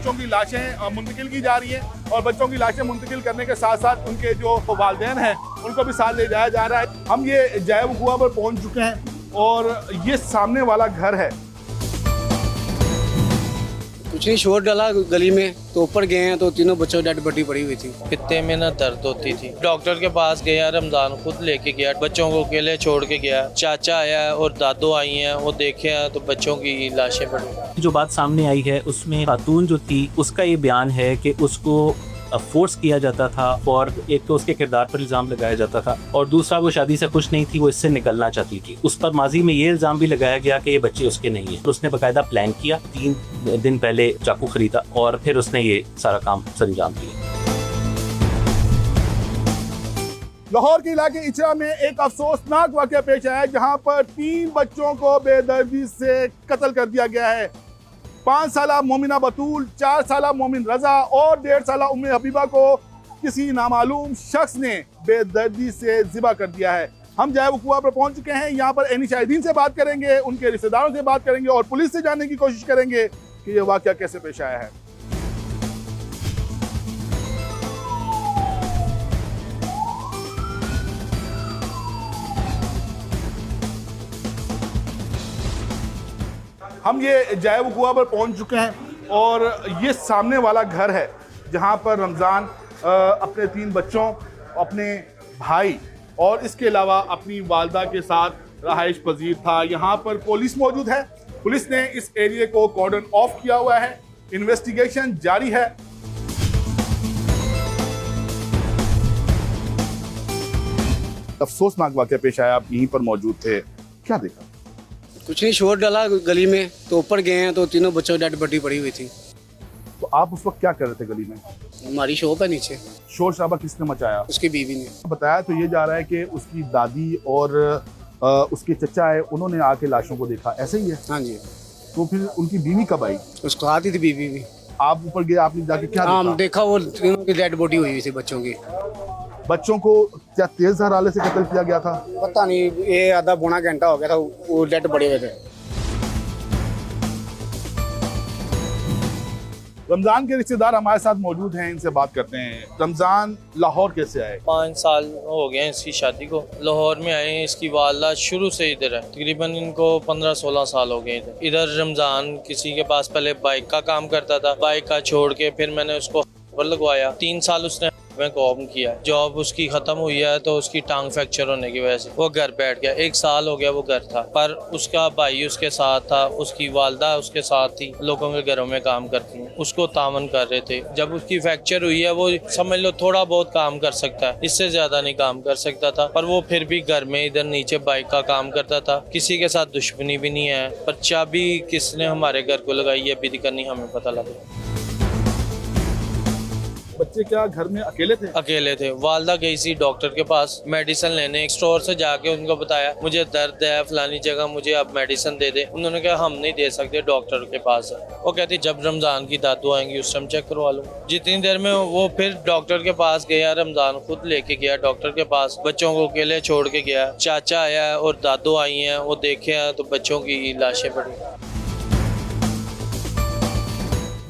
बच्चों की लाशें मुंतकिल की जा रही हैं और बच्चों की लाशें मुंतकिल करने के साथ साथ उनके जो वालिदैन हैं उनको भी साथ ले जाया जा रहा है। हम ये जाए वक़ुआ पर पहुंच चुके हैं और ये सामने वाला घर है। कुछ नहीं, शोर डाला गली में तो ऊपर गए हैं तो तीनों बच्चों की डेड बॉडी पड़ी हुई थी। कितने में ना दर्द होती थी। डॉक्टर के पास गया, रमजान खुद लेके गया, बच्चों को अकेले छोड़ के गया। चाचा आया और दादो आई हैं, वो देखे हैं तो बच्चों की लाशें पड़ी। जो बात सामने आई है उसमें खातून जो थी उसका ये बयान है कि उसको फोर्स किया जाता था और एक तो उसके किरदार पर इल्ज़ाम लगाया जाता था और दूसरा वो शादी से खुश नहीं थी, वो इससे निकलना चाहती थी। उस पर माजी में ये इल्ज़ाम भी लगाया गया कि ये बच्चे उसके नहीं है। तो उसने बाकायदा प्लान किया, 3 दिन पहले चाकू खरीदा और फिर उसने ये सारा काम सरअंजाम दिया। लाहौर के इलाके इचरा में एक अफसोसनाक वाक़या पेश आया जहां पर 3 बच्चों को बेदर्दी से कत्ल कर दिया गया है। 5 साला मोमिना बतूल, 4 साला मोमिन रजा और 1.5 साला उम्मे हबीबा को किसी नामालूम शख्स ने बेदर्दी से ज़िबा कर दिया है। हम जाए वक़ुआ पर पहुंच चुके हैं। यहाँ पर एनी शाहिदीन से बात करेंगे, उनके रिश्तेदारों से बात करेंगे और पुलिस से जानने की कोशिश करेंगे कि ये वाक़या कैसे पेश आया है। हम ये जाए वक़ुआ पर पहुंच चुके हैं और ये सामने वाला घर है जहां पर रमज़ान अपने 3 बच्चों, अपने भाई और इसके अलावा अपनी वालदा के साथ रहाइश पजीर था। यहाँ पर पुलिस मौजूद है। पुलिस ने इस एरिया को कॉर्डन ऑफ किया हुआ है। इन्वेस्टिगेशन जारी है। अफसोसनाक वाक़या पेश आया, आप यहीं पर मौजूद थे, क्या देखा? कुछ नहीं, शोर डाला गली में तो ऊपर गए हैं तो तीनों बच्चों की डेड बॉडी पड़ी हुई थी। तो आप उस वक्त क्या कर रहे थे गली में? हमारी शॉप है नीचे। शोर शराबा किसने मचाया? उसकी बीवी ने बताया तो ये जा रहा है कि उसकी दादी और उसके चचा है, उन्होंने आके लाशों को देखा, ऐसे ही है? हाँ जी। तो फिर उनकी बीवी कब आई? उसको आती थी बीवी भी। आप ऊपर गए, आपने जाके क्या हाँ देखा, वो तीनों की डेड बॉडी हुई थी बच्चों की। बच्चों को क्या तेज हराले से कत्ल किया गया था? पता नहीं, ये आधा पौना घंटा हो गया था, वो डेड पड़े हुए थे। रमजान के रिश्तेदार हमारे साथ मौजूद हैं, इनसे बात करते हैं। रमजान लाहौर कैसे आए? 5 साल हो गए इसकी शादी को। लाहौर में आए हैं। इसकी वालदा शुरू से इधर है, तकरीबन इनको 15-16 साल हो गए इधर। रमजान किसी के पास पहले बाइक का काम करता था, बाइक का छोड़ के फिर मैंने उसको लगवाया। 3 साल उसने में काम किया। जॉब उसकी खत्म हुई है तो उसकी टांग फ्रैक्चर होने की वजह से वो घर बैठ गया। 1 साल हो गया वो घर था, पर उसका भाई उसके साथ था, उसकी वालदा उसके साथ थी, लोगों के घरों में काम करती हैं, उसको तामन कर रहे थे। जब उसकी फ्रैक्चर हुई है वो समझ लो थोड़ा बहुत काम कर सकता है, इससे ज्यादा नहीं काम कर सकता था, पर वो फिर भी घर में इधर नीचे बाइक का काम करता था। किसी के साथ दुश्मनी भी नहीं है, पर चाबी किसने हमारे घर को लगाई है अभी तक नहीं हमें पता लगा। बच्चे क्या घर में अकेले थे? अकेले थे। वालदा गई सी डॉक्टर के पास मेडिसिन लेने, एक स्टोर से जाके उनको बताया मुझे दर्द है फलानी जगह, मुझे अब मेडिसिन दे दे। उन्होंने कहा हम नहीं दे सकते, डॉक्टर के पास है। वो कहती जब रमजान की दादू आएंगी उस टाइम चेक करवा लो। जितनी देर में वो फिर डॉक्टर के पास गया, रमजान खुद लेके गया डॉक्टर के पास, बच्चों को अकेले छोड़ के गया। चाचा आया और दादो आई हैं, वो देखे हैं तो बच्चों की लाशें पड़ी।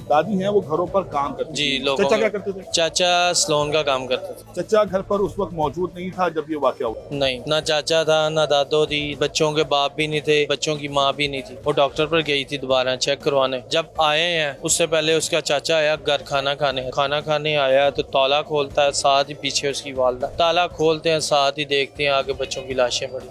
दादी हैं वो घरों पर काम करती जी, थी। लोगों चाचा क्या करते थे? चाचा सलोन का काम करते थे। चाचा घर पर उस वक्त मौजूद नहीं था जब ये वाकया हुआ? नहीं, ना चाचा था ना दादो थी, बच्चों के बाप भी नहीं थे, बच्चों की माँ भी नहीं थी। वो डॉक्टर पर गई थी दोबारा चेक करवाने। जब आए हैं उससे पहले उसका चाचा आया घर खाना खाने आया तो ताला खोलता है, साथ ही पीछे उसकी वालदा। ताला खोलते हैं, साथ ही देखते हैं आगे बच्चों की लाशें पड़ी।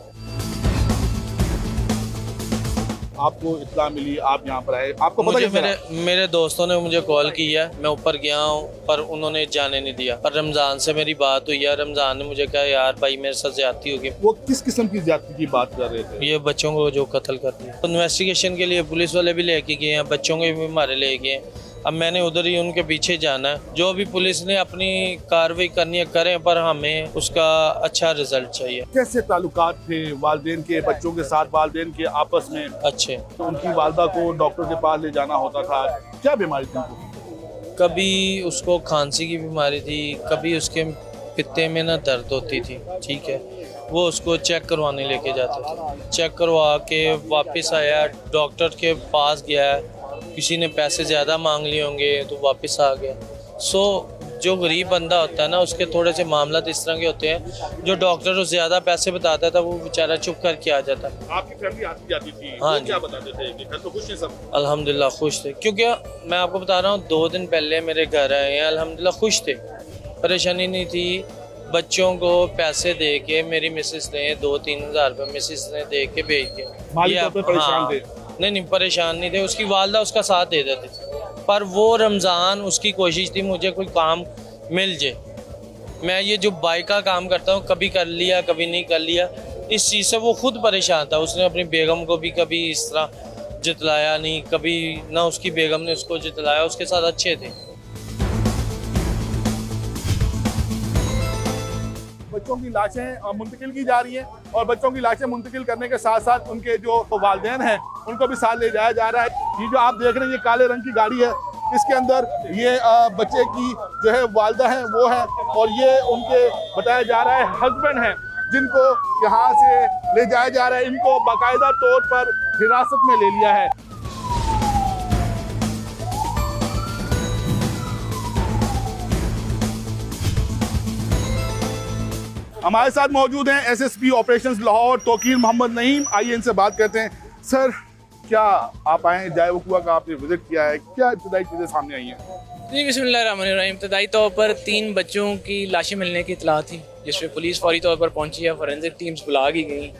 आपको इत्तला मिली, आप यहाँ पर आए, आपको पता मुझे मेरे दोस्तों ने मुझे कॉल की है, मैं ऊपर गया हूँ पर उन्होंने जाने नहीं दिया। पर रमजान से मेरी बात हुई है, रमजान ने मुझे कहा यार भाई मेरे साथ ज्यादती होगी। वो किस किस्म की ज्यादती की बात कर रहे थे? ये बच्चों को जो कत्ल कर दिया। इन्वेस्टिगेशन के लिए पुलिस वाले भी लेके गए हैं, बच्चों के भी हमारे ले गए। अब मैंने उधर ही उनके पीछे जाना है। जो भी पुलिस ने अपनी कार्रवाई करनी है करें, पर हमें उसका अच्छा रिजल्ट चाहिए। कैसे ताल्लुकात थे वालिदैन के बच्चों के साथ, वालिदैन के आपस में? अच्छे। तो उनकी वालदा को डॉक्टर के पास ले जाना होता था, क्या बीमारी थी उनको? कभी उसको खांसी की बीमारी थी, कभी उसके पित्ते में ना दर्द होती थी, ठीक है। वो उसको चेक करवाने लेके जाते थे, चेक करवा के वापस आया, डॉक्टर के पास गया, किसी ने पैसे ज़्यादा मांग लिए होंगे तो वापस आ गया। जो गरीब बंदा होता है ना, उसके थोड़े से मामला इस तरह के होते हैं, जो डॉक्टर को ज़्यादा पैसे बताता था वो बेचारा चुप करके आ जाता। आपकी फैमिली आती जाती थी, हाँ वो क्या बताते थे कि घर तो खुश है सब? अल्हम्दुलिल्लाह खुश थे, क्योंकि मैं आपको बता रहा हूँ 2 दिन पहले मेरे घर आए हैं, अल्हम्दुलिल्लाह खुश थे, परेशानी नहीं थी। बच्चों को पैसे दे के मेरी मिसेस ने 2-3 हज़ार रुपये मिसेस ने दे के भेज दिए। माली तौर पे परेशान थे? नहीं परेशान नहीं थे, उसकी वालदा उसका साथ दे देती थी, पर वो रमज़ान उसकी कोशिश थी मुझे कोई काम मिल जाए। मैं ये जो बाइक का काम करता हूँ, कभी कर लिया कभी नहीं कर लिया, इस चीज़ से वो खुद परेशान था। उसने अपनी बेगम को भी कभी इस तरह जितलाया नहीं, कभी ना उसकी बेगम ने उसको जितलाया, उसके साथ अच्छे थे। बच्चों की लाशें मुंतकिल की जा रही हैं और बच्चों की लाशें मुंतकिल करने के साथ साथ उनके जो वालिदैन हैं उनको भी साथ ले जाया जा रहा है। ये जो आप देख रहे हैं ये काले रंग की गाड़ी है, इसके अंदर ये बच्चे की जो है वालदा है वो है, और ये उनके बताया जा रहा है हस्बैंड हैं, जिनको यहाँ से ले जाया जा रहा है। इनको बाकायदा तौर पर हिरासत में ले लिया है। हमारे साथ मौजूद हैं एसएसपी ऑपरेशंस लाहौर तौकीर मोहम्मद नईम। आइए इनसे बात करते हैं। सर, क्या आप आए हैं, जाए वकुआ का आपने विजिट किया है, क्या इब्तदाई चीज़ें सामने आई हैं? जी बिस्मिल्लाहिर्रहमानिर्रहीम। इब्तदाई तौर पर 3 बच्चों की लाशें मिलने की इतला थी, जिसमें पुलिस फौरी तौर पर पहुंची है, फॉरेंसिक टीम्स बुला की गई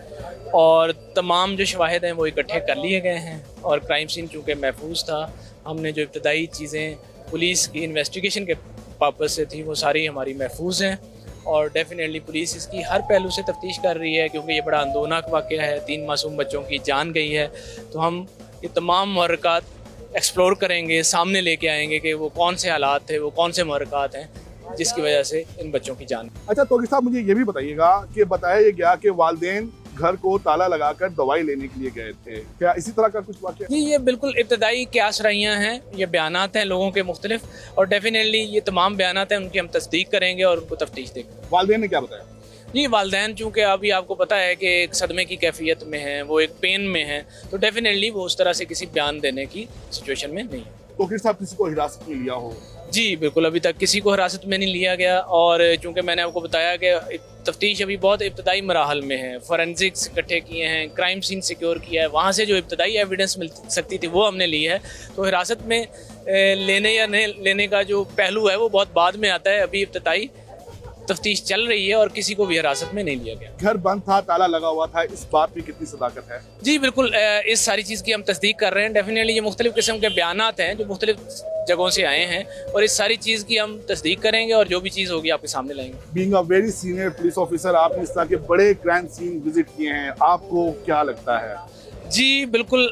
और तमाम जो शवाहिद हैं वो इकट्ठे कर लिए गए हैं। और क्राइम सीन चूँकि महफूज था, हमने जो इब्तदाई चीज़ें पुलिस की इन्वेस्टिगेशन के पर्पज़ से थी वो सारी हमारी महफूज हैं, और डेफिनेटली पुलिस इसकी हर पहलू से तफ्तीश कर रही है, क्योंकि ये बड़ा अंदोनाक वाक़या है, 3 मासूम बच्चों की जान गई है। तो हम ये तमाम मुहर्रकात एक्सप्लोर करेंगे, सामने लेके आएंगे कि वो कौन से हालात थे, वो कौन से मुहर्रकात हैं जिसकी वजह से इन बच्चों की जान। अच्छा तौकीर साहब, मुझे ये भी बताइएगा कि बताया गया कि वालिदैन घर को ताला लगाकर दवाई लेने के लिए गए थे, क्या इसी तरह का कुछ वाक़या? जी, ये बिल्कुल इब्तदाई क्यास रहियाँ हैं, ये बयानात हैं लोगों के मुख्तलिफ, और डेफिनेटली ये तमाम बयानात हैं उनकी हम तस्दीक करेंगे और उनको तफ्तीश देंगे। वालिदैन ने क्या बताया? जी, वालिदैन चूँकि अभी आपको पता है कि एक सदमे की कैफियत में हैं, वो एक पेन में हैं, तो डेफिनेटली वो उस तरह से किसी बयान देने की सिचुएशन में नहीं है। तौकीर साहब, किसी को हिरासत में लिया हो? जी बिल्कुल, अभी तक किसी को हिरासत में नहीं लिया गया, और चूँकि मैंने आपको बताया कि तफ्तीश अभी बहुत इब्तदाई मराहल में है, फॉरेंसिक्स इकट्ठे किए हैं, क्राइम सीन सिक्योर किया है, वहाँ से जो इब्तदाई एविडेंस मिल सकती थी वो हमने ली है। तो हिरासत में लेने या नहीं लेने का जो पहलू है वो बहुत बाद में आता है, अभी इब्तदाई तफ्तीश चल रही है और किसी को भी हिरासत में नहीं लिया गया। घर बंद था, ताला लगा हुआ था, इस बात में कितनी सदाकत है? जी बिल्कुल, इस सारी चीज़ की हम तस्दीक कर रहे हैं। डेफिनेटली ये मुख्तलिफ किस्म के बयानात हैं जो मुख्तलिफ जगहों से आए हैं, और इस सारी चीज़ की हम तस्दीक करेंगे और जो भी चीज़ होगी आपके सामने लाएंगे। Being a very senior police officer, आपने इस तरह के बड़े क्राइम सीन विजिट किए हैं, आपको क्या लगता है? जी बिल्कुल,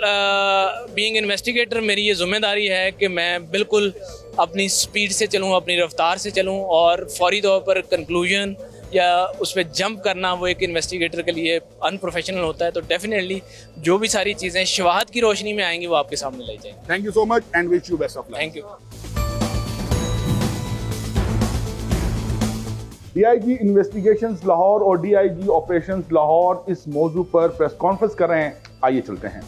बीइंग इन्वेस्टिगेटर मेरी ये जिम्मेदारी है कि मैं बिल्कुल अपनी स्पीड से चलूँ, अपनी रफ्तार से चलूँ, और फौरी तौर पर कंक्लूजन या उस पर जंप करना वो एक इन्वेस्टिगेटर के लिए अनप्रोफेशनल होता है। तो डेफिनेटली जो भी सारी चीज़ें शवाहद की रोशनी में आएंगी वो आपके सामने लाई जाएंगी। Thank you so much and wish you best of luck. Thank you. DIG investigations Lahore और डीआईजी ऑपरेशंस लाहौर इस मौजू पर प्रेस कॉन्फ्रेंस कर रहे हैं। आइए चलते हैं।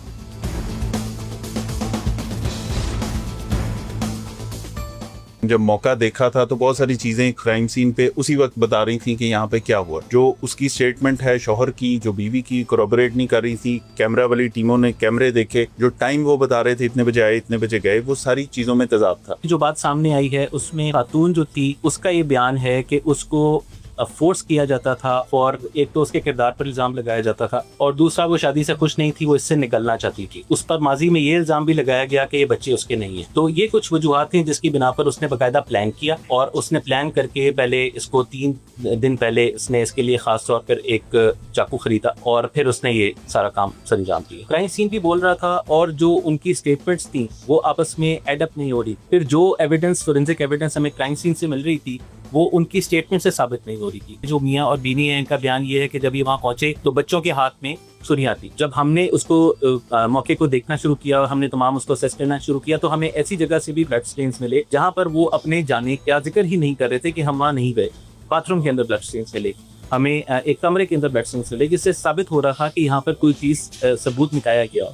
जब मौका देखा था तो बहुत सारी चीज़ें क्राइम सीन पे उसी वक्त बता रही थी कि यहाँ पे क्या हुआ। जो उसकी स्टेटमेंट है शौहर की, जो बीवी की, कोरोबरेट नहीं कर रही थी। कैमरा वाली टीमों ने कैमरे देखे, जो टाइम वो बता रहे थे इतने बजे आए इतने बजे गए, वो सारी चीज़ों में तजाद था। जो बात सामने आई है उसमें खातून जो थी उसका ये बयान है कि उसको फोर्स किया जाता था, और एक तो उसके किरदार पर इल्जाम लगाया जाता था, और दूसरा वो शादी से खुश नहीं थी, वो इससे निकलना चाहती थी। उस पर माजी में ये इल्जाम भी लगाया गया कि ये बच्चे उसके नहीं हैं। तो ये कुछ वजूहात हैं जिसकी बिना पर उसने बाकायदा प्लान किया, और उसने प्लान करके पहले इसको 3 दिन पहले उसने इसके लिए खास तौर पर एक चाकू खरीदा, और फिर उसने ये सारा काम सरंजाम दिया। क्राइम सीन भी बोल रहा था, और जो उनकी स्टेटमेंट्स थी वो आपस में एडअप नहीं हो रही। फिर जो एविडेंस, फोरेंसिक एविडेंस हमें क्राइम सीन से मिल रही थी वो उनकी स्टेटमेंट से साबित नहीं हो रही थी। जो मियाँ और बीनी है, इनका बयान ये है कि जब ये वहाँ पहुंचे तो बच्चों के हाथ में सुनिया थी। जब हमने उसको मौके को देखना शुरू किया और हमने तमाम उसको असेस करना शुरू किया तो हमें ऐसी जगह से भी ब्लड स्टेन्स मिले जहाँ पर वो अपने जाने का जिक्र ही नहीं कर रहे थे कि हम वहाँ नहीं गए। बाथरूम के अंदर ब्लड स्टेन्स मिले, हमें एक कमरे के अंदर ब्लड स्टेन्स मिले, जिससे साबित हो रहा था कि यहाँ पर कोई चीज़ सबूत मिटाया गया।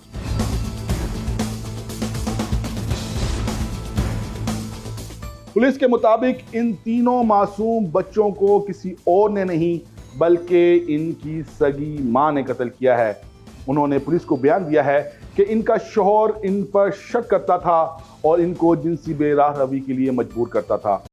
पुलिस के मुताबिक इन तीनों मासूम बच्चों को किसी और ने नहीं बल्कि इनकी सगी मां ने कत्ल किया है। उन्होंने पुलिस को बयान दिया है कि इनका शौहर इन पर शक करता था और इनको जिनसी बेराह रवी के लिए मजबूर करता था।